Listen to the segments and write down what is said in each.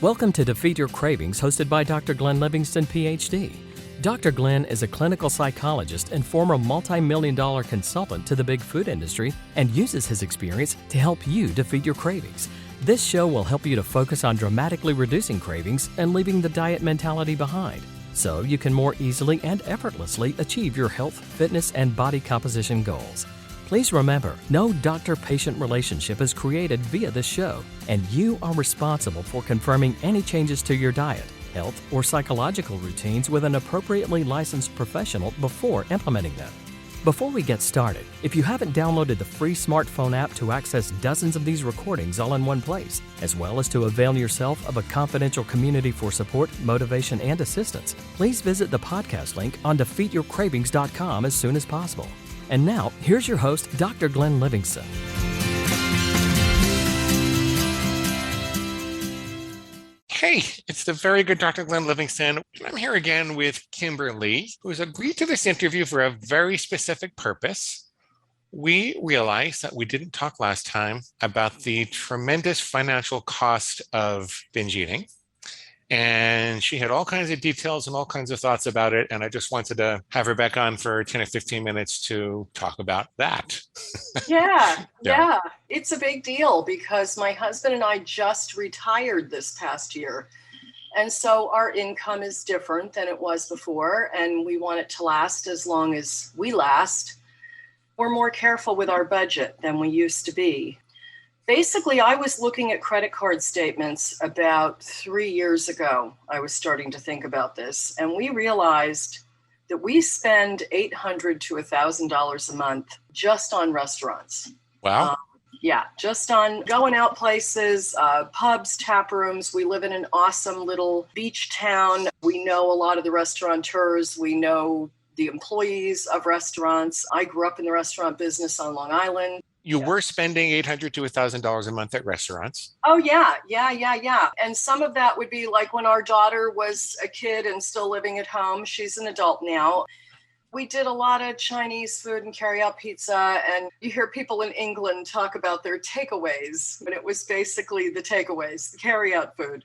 Welcome to Defeat Your Cravings, hosted by Dr. Glenn Livingston, PhD. Dr. Glenn is a clinical psychologist and former multi-million-dollar consultant to the big food industry and uses his experience to help you defeat your cravings. This show will help you to focus on dramatically reducing cravings and leaving the diet mentality behind, so you can more easily and effortlessly achieve your health, fitness, and body composition goals. Please remember, no doctor-patient relationship is created via this show, and you are responsible for confirming any changes to your diet, health, or psychological routines with an appropriately licensed professional before implementing them. Before we get started, if you haven't downloaded the free smartphone app to access dozens of these recordings all in one place, as well as to avail yourself of a confidential community for support, motivation, and assistance, please visit the podcast link on defeatyourcravings.com as soon as possible. And now, here's your host, Dr. Glenn Livingston. Hey, it's the very good Dr. Glenn Livingston. I'm here again with Kimberly, who's agreed to this interview for a very specific purpose. We realized that we didn't talk last time about the tremendous financial cost of binge eating. And she had all kinds of details and all kinds of thoughts about it. And I just wanted to have her back on for 10 or 15 minutes to talk about that. Yeah. It's a big deal because my husband and I just retired this past year. And so our income is different than it was before. And we want it to last as long as we last. We're more careful with our budget than we used to be. Basically, I was looking at credit card statements about 3 years ago. I was starting to think about this, and we realized that we spend $800 to $1,000 a month just on restaurants. Wow. Just on going out places, pubs, tap rooms. We live in an awesome little beach town. We know a lot of the restaurateurs. We know the employees of restaurants. I grew up in the restaurant business on Long Island. You were spending $800 to $1,000 a month at restaurants. Oh, yeah. And some of that would be like when our daughter was a kid and still living at home. She's an adult now. We did a lot of Chinese food and carry-out pizza. And you hear people in England talk about their takeaways. And it was basically the takeaways, the carry-out food.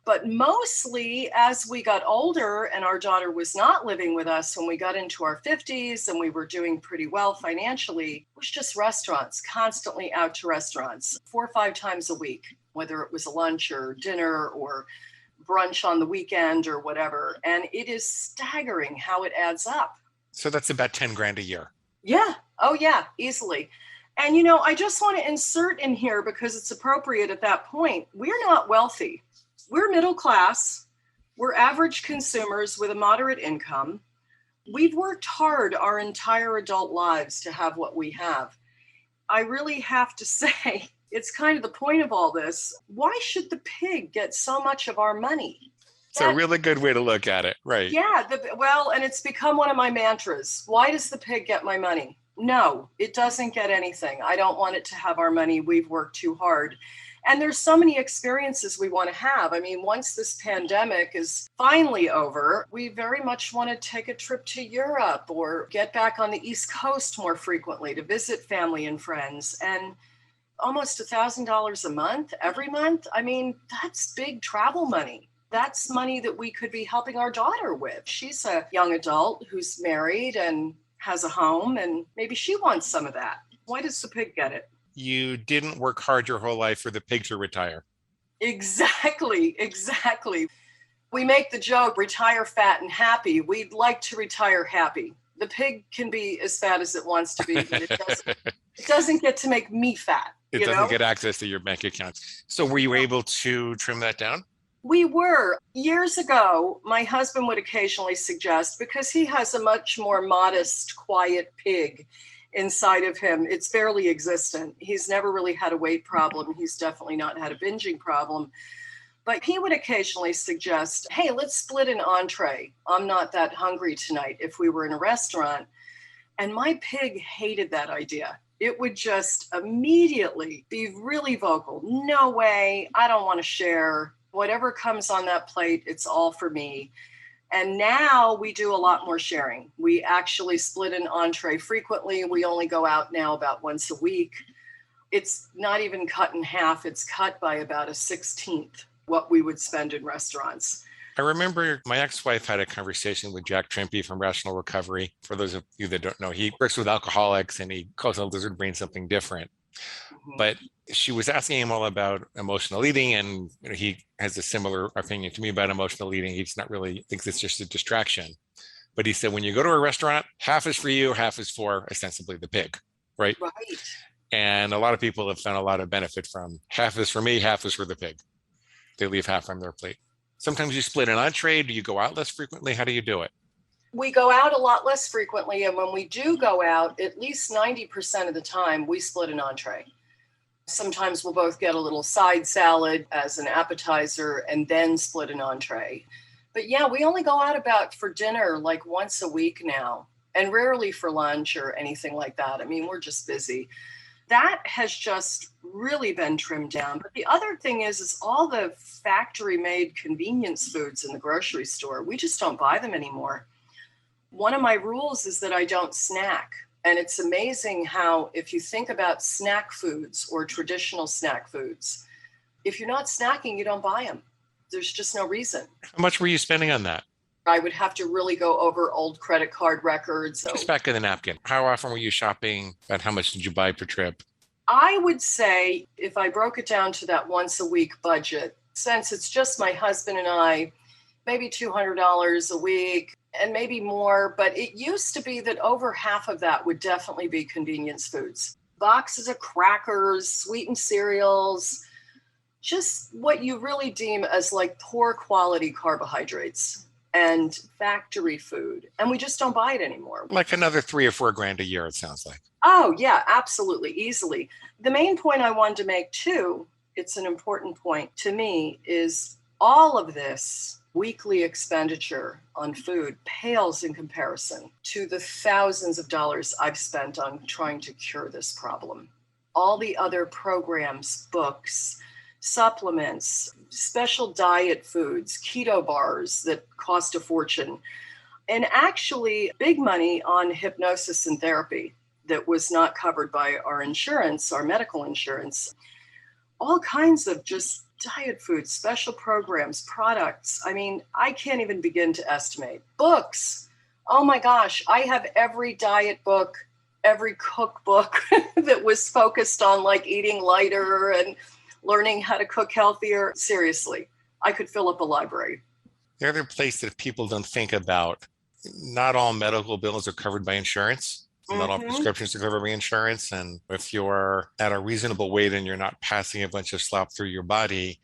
But mostly as we got older and our daughter was not living with us when we got into our 50s and we were doing pretty well financially, it was just restaurants, constantly out to restaurants 4 or 5 times a week, whether it was a lunch or dinner or brunch on the weekend or whatever. And it is staggering how it adds up. So that's about 10 grand a year. Yeah. Oh, yeah, easily. And, I just want to insert in here because it's appropriate at that point. We're not wealthy. We're middle class. We're average consumers with a moderate income. We've worked hard our entire adult lives to have what we have. I really have to say, it's kind of the point of all this. Why should the pig get so much of our money? It's a really good way to look at it, right? Yeah, and it's become one of my mantras. Why does the pig get my money? No, it doesn't get anything. I don't want it to have our money. We've worked too hard. And there's so many experiences we want to have. I mean, once this pandemic is finally over, we very much want to take a trip to Europe or get back on the East Coast more frequently to visit family and friends. And almost $1,000 a month, every month. I mean, that's big travel money. That's money that we could be helping our daughter with. She's a young adult who's married and has a home, and maybe she wants some of that. Why does the pig get it? You didn't work hard your whole life for the pig to retire. Exactly. We make the joke, retire fat and happy. We'd like to retire happy. The pig can be as fat as it wants to be, but it doesn't get to make me fat. It doesn't get access to your bank accounts. So were you able to trim that down? We were. Years ago, my husband would occasionally suggest, because he has a much more modest, quiet pig inside of him. It's barely existent. He's never really had a weight problem. He's definitely not had a binging problem. But he would occasionally suggest, hey, let's split an entree. I'm not that hungry tonight if we were in a restaurant. And my pig hated that idea. It would just immediately be really vocal. No way. I don't want to share. Whatever comes on that plate, it's all for me. And now we do a lot more sharing. We actually split an entree frequently. We only go out now about once a week. It's not even cut in half. It's cut by about a 16th. what we would spend in restaurants. I remember my ex-wife had a conversation with Jack Trimpey from Rational Recovery. For those of you that don't know, he works with alcoholics and he calls a lizard brain something different. Mhm. But she was asking him all about emotional eating, and he has a similar opinion to me about emotional eating. He's not really thinks it's just a distraction. But he said when you go to a restaurant, half is for you, half is for ostensibly the pig, right? Right. And a lot of people have found a lot of benefit from half is for me, half is for the pig. They leave half on their plate. Sometimes you split an entree. Do you go out less frequently? How do you do it? We go out a lot less frequently. And when we do go out, at least 90% of the time, we split an entree. Sometimes we'll both get a little side salad as an appetizer and then split an entree. But yeah, we only go out about for dinner like once a week now, and rarely for lunch or anything like that. I mean, we're just busy. That has just really been trimmed down. But the other thing is all the factory made convenience foods in the grocery store, we just don't buy them anymore. One of my rules is that I don't snack. And it's amazing how, if you think about snack foods or traditional snack foods, if you're not snacking, you don't buy them. There's just no reason. How much were you spending on that? I would have to really go over old credit card records. Just back in the napkin. How often were you shopping and how much did you buy per trip? I would say if I broke it down to that once a week budget, since it's just my husband and I, maybe $200 a week and maybe more. But it used to be that over half of that would definitely be convenience foods. Boxes of crackers, sweetened cereals, just what you really deem as like poor quality carbohydrates and factory food. And we just don't buy it anymore. Like another $3 or $4 a year, it sounds like. Oh, yeah, absolutely. Easily. The main point I wanted to make too, it's an important point to me, is all of this weekly expenditure on food pales in comparison to the thousands of dollars I've spent on trying to cure this problem. All the other programs, books, supplements, special diet foods, keto bars that cost a fortune, and actually big money on hypnosis and therapy that was not covered by our insurance, our medical insurance. All kinds of just diet foods, special programs, products. I mean, I can't even begin to estimate. Books. Oh my gosh, I have every diet book, every cookbook that was focused on like eating lighter and learning how to cook healthier. Seriously, I could fill up a library. The other place that people don't think about, not all medical bills are covered by insurance. Not all prescriptions are covered by insurance. And if you're at a reasonable weight and you're not passing a bunch of slop through your body,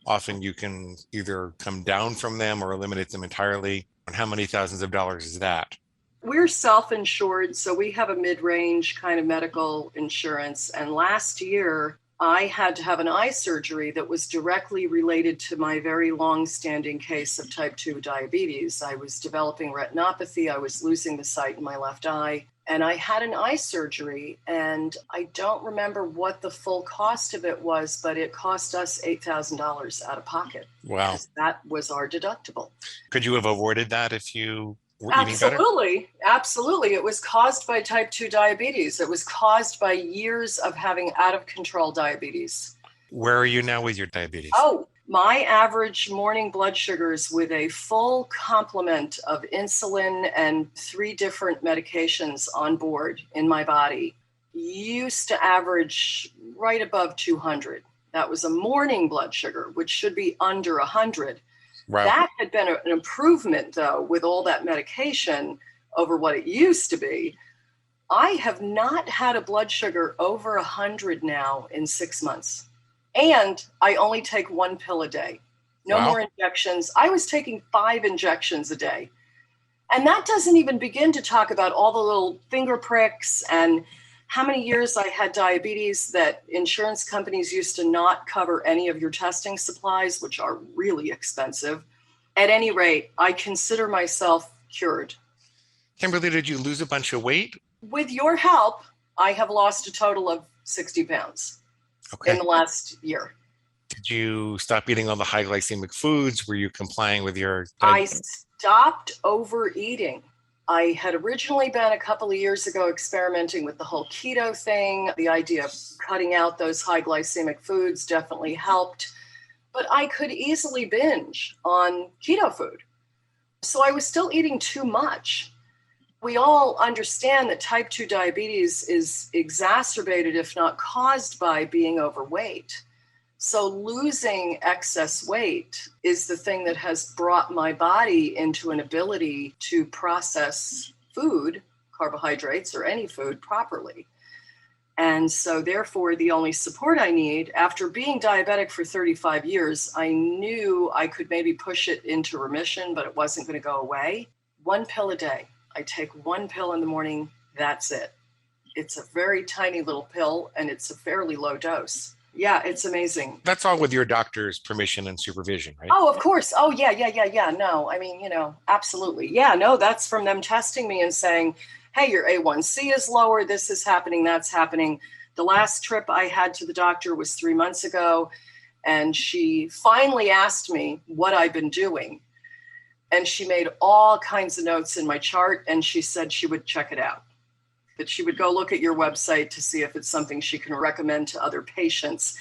often you can either come down from them or eliminate them entirely. And how many thousands of dollars is that? We're self-insured, so we have a mid-range kind of medical insurance. And last year, I had to have an eye surgery that was directly related to my very long-standing case of type 2 diabetes. I was developing retinopathy. I was losing the sight in my left eye. And I had an eye surgery, and I don't remember what the full cost of it was, but it cost us $8,000 out of pocket. Wow. That was our deductible. Could you have avoided that if you were eating better? Absolutely. Absolutely. It was caused by type 2 diabetes. It was caused by years of having out of control diabetes. Where are you now with your diabetes? Oh, my average morning blood sugars with a full complement of insulin and 3 different medications on board in my body used to average right above 200. That was a morning blood sugar, which should be under 100. Wow. That had been an improvement, though, with all that medication over what it used to be. I have not had a blood sugar over 100 now in 6 months. And I only take 1 pill a day. No more injections. I was taking 5 injections a day. And that doesn't even begin to talk about all the little finger pricks and how many years I had diabetes that insurance companies used to not cover any of your testing supplies, which are really expensive. At any rate, I consider myself cured. Kimberly, did you lose a bunch of weight? With your help, I have lost a total of 60 pounds. Okay. In the last year. Did you stop eating all the high glycemic foods? Were you complying with your I stopped overeating. I had originally been a couple of years ago experimenting with the whole keto thing. The idea of cutting out those high glycemic foods definitely helped. but I could easily binge on keto food. So I was still eating too much. We all understand that type 2 diabetes is exacerbated, if not caused, by being overweight. So losing excess weight is the thing that has brought my body into an ability to process food, carbohydrates, or any food properly. And so therefore, the only support I need, after being diabetic for 35 years, I knew I could maybe push it into remission, but it wasn't going to go away. 1 pill a day. I take 1 pill in the morning. That's it. It's a very tiny little pill, and it's a fairly low dose. Yeah, it's amazing. That's all with your doctor's permission and supervision, right? Oh, of course. Oh, yeah. No, I mean, absolutely. Yeah, no, that's from them testing me and saying, hey, your A1C is lower. This is happening. That's happening. The last trip I had to the doctor was 3 months ago. And she finally asked me what I've been doing. And she made all kinds of notes in my chart. And she said she would check it out, that she would go look at your website to see if it's something she can recommend to other patients.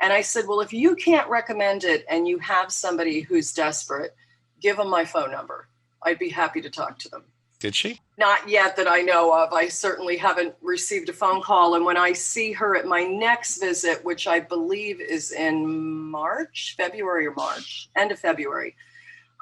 And I said, well, if you can't recommend it and you have somebody who's desperate, give them my phone number. I'd be happy to talk to them. Did she? Not yet that I know of. I certainly haven't received a phone call. And when I see her at my next visit, which I believe is in February or March, end of February,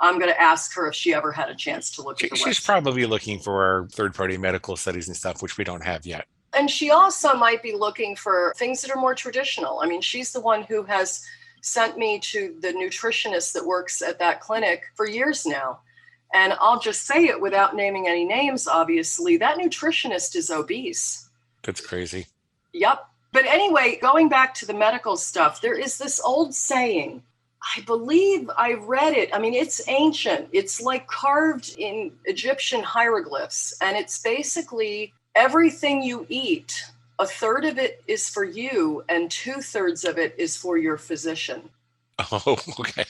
I'm going to ask her if she ever had a chance to look at the website. She's probably looking for third-party medical studies and stuff, which we don't have yet. And she also might be looking for things that are more traditional. I mean, she's the one who has sent me to the nutritionist that works at that clinic for years now. And I'll just say it without naming any names, obviously. That nutritionist is obese. That's crazy. Yep. But anyway, going back to the medical stuff, there is this old saying, I believe I read it. I mean, it's ancient. It's like carved in Egyptian hieroglyphs. And it's basically everything you eat, a third of it is for you and 2/3 of it is for your physician. Oh, okay.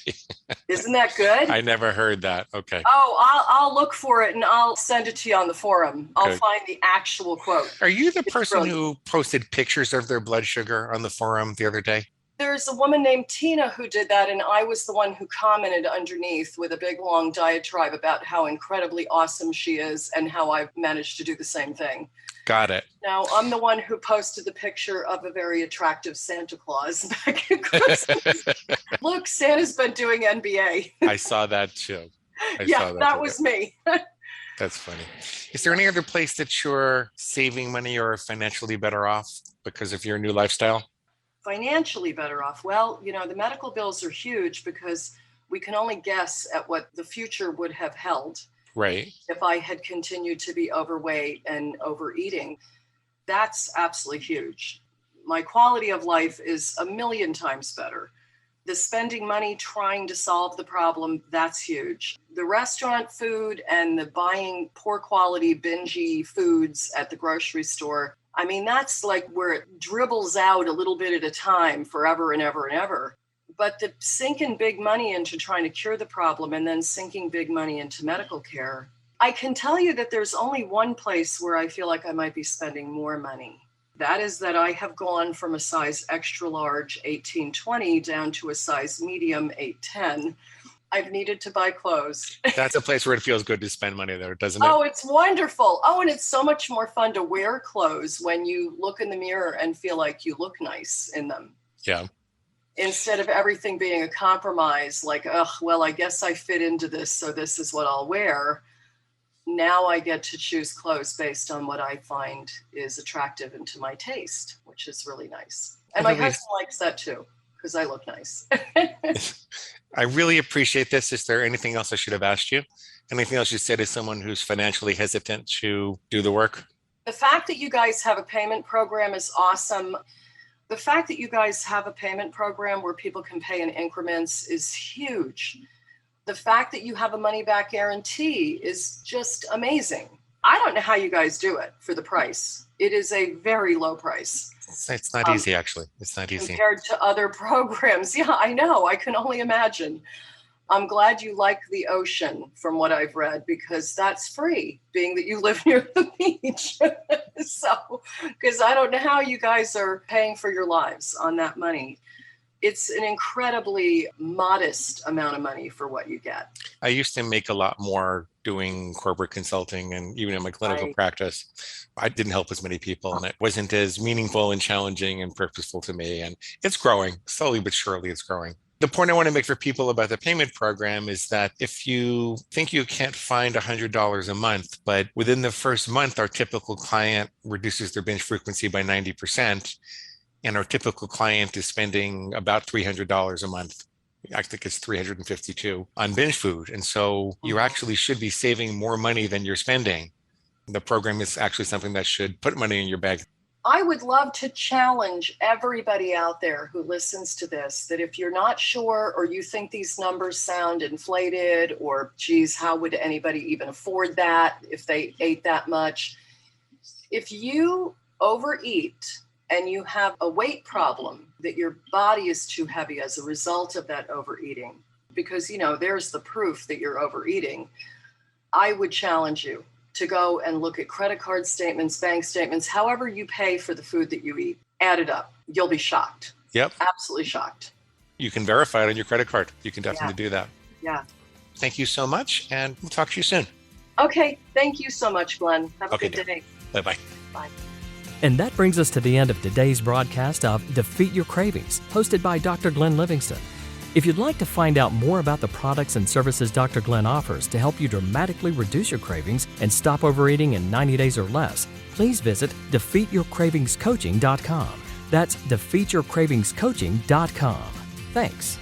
Isn't that good? I never heard that. Okay. Oh, I'll look for it and I'll send it to you on the forum. I'll find the actual quote. Are you the person who posted pictures of their blood sugar on the forum the other day? There's a woman named Tina who did that, and I was the one who commented underneath with a big, long diatribe about how incredibly awesome she is and how I've managed to do the same thing. Got it. Now, I'm the one who posted the picture of a very attractive Santa Claus back at Christmas. Look, Santa's been doing NBA. I saw that too. That was me. That's funny. Is there any other place that you're saving money or financially better off because of your new lifestyle? Financially better off? Well, the medical bills are huge because we can only guess at what the future would have held. Right. If I had continued to be overweight and overeating. That's absolutely huge. My quality of life is a million times better. The spending money trying to solve the problem, that's huge. The restaurant food and the buying poor quality, bingy foods at the grocery store, I mean, that's like where it dribbles out a little bit at a time forever and ever and ever. But the sinking big money into trying to cure the problem and then sinking big money into medical care, I can tell you that there's only one place where I feel like I might be spending more money. That is that I have gone from a size extra large 1820 down to a size medium 810. I've needed to buy clothes. That's a place where it feels good to spend money there, doesn't it? Oh, it's wonderful. Oh, and it's so much more fun to wear clothes when you look in the mirror and feel like you look nice in them. Yeah. Instead of everything being a compromise, like, well, I guess I fit into this, so this is what I'll wear. Now I get to choose clothes based on what I find is attractive and to my taste, which is really nice. And my husband likes that too, because I look nice. I really appreciate this. Is there anything else I should have asked you? Anything else you say to someone who's financially hesitant to do the work? The fact that you guys have a payment program is awesome. The fact that you guys have a payment program where people can pay in increments is huge. The fact that you have a money back guarantee is just amazing. I don't know how you guys do it for the price. It is a very low price. It's not easy, actually. It's not easy. Compared to other programs. Yeah, I know. I can only imagine. I'm glad you like the ocean from what I've read, because that's free, being that you live near the beach. So, because I don't know how you guys are paying for your lives on that money. It's an incredibly modest amount of money for what you get. I used to make a lot more doing corporate consulting, and even in my clinical Right. practice, I didn't help as many people, and it wasn't as meaningful and challenging and purposeful to me. And it's growing slowly but surely. It's growing. The point I want to make for people about the payment program is that if you think you can't find $100 a month, but within the first month, our typical client reduces their binge frequency by 90%, and our typical client is spending about $300 a month. I think it's 352 on binge food. And so you actually should be saving more money than you're spending. The program is actually something that should put money in your bag. I would love to challenge everybody out there who listens to this, that if you're not sure, or you think these numbers sound inflated, or geez, how would anybody even afford that if they ate that much? If you overeat and you have a weight problem, that your body is too heavy as a result of that overeating, because, there's the proof that you're overeating, I would challenge you to go and look at credit card statements, bank statements, however you pay for the food that you eat. Add it up. You'll be shocked. Yep. Absolutely shocked. You can verify it on your credit card. You can definitely do that. Yeah. Thank you so much, and we'll talk to you soon. Okay. Thank you so much, Glenn. Have a good day. Bye-bye. Bye. And that brings us to the end of today's broadcast of Defeat Your Cravings, hosted by Dr. Glenn Livingston. If you'd like to find out more about the products and services Dr. Glenn offers to help you dramatically reduce your cravings and stop overeating in 90 days or less, please visit defeatyourcravingscoaching.com. That's defeatyourcravingscoaching.com. Thanks.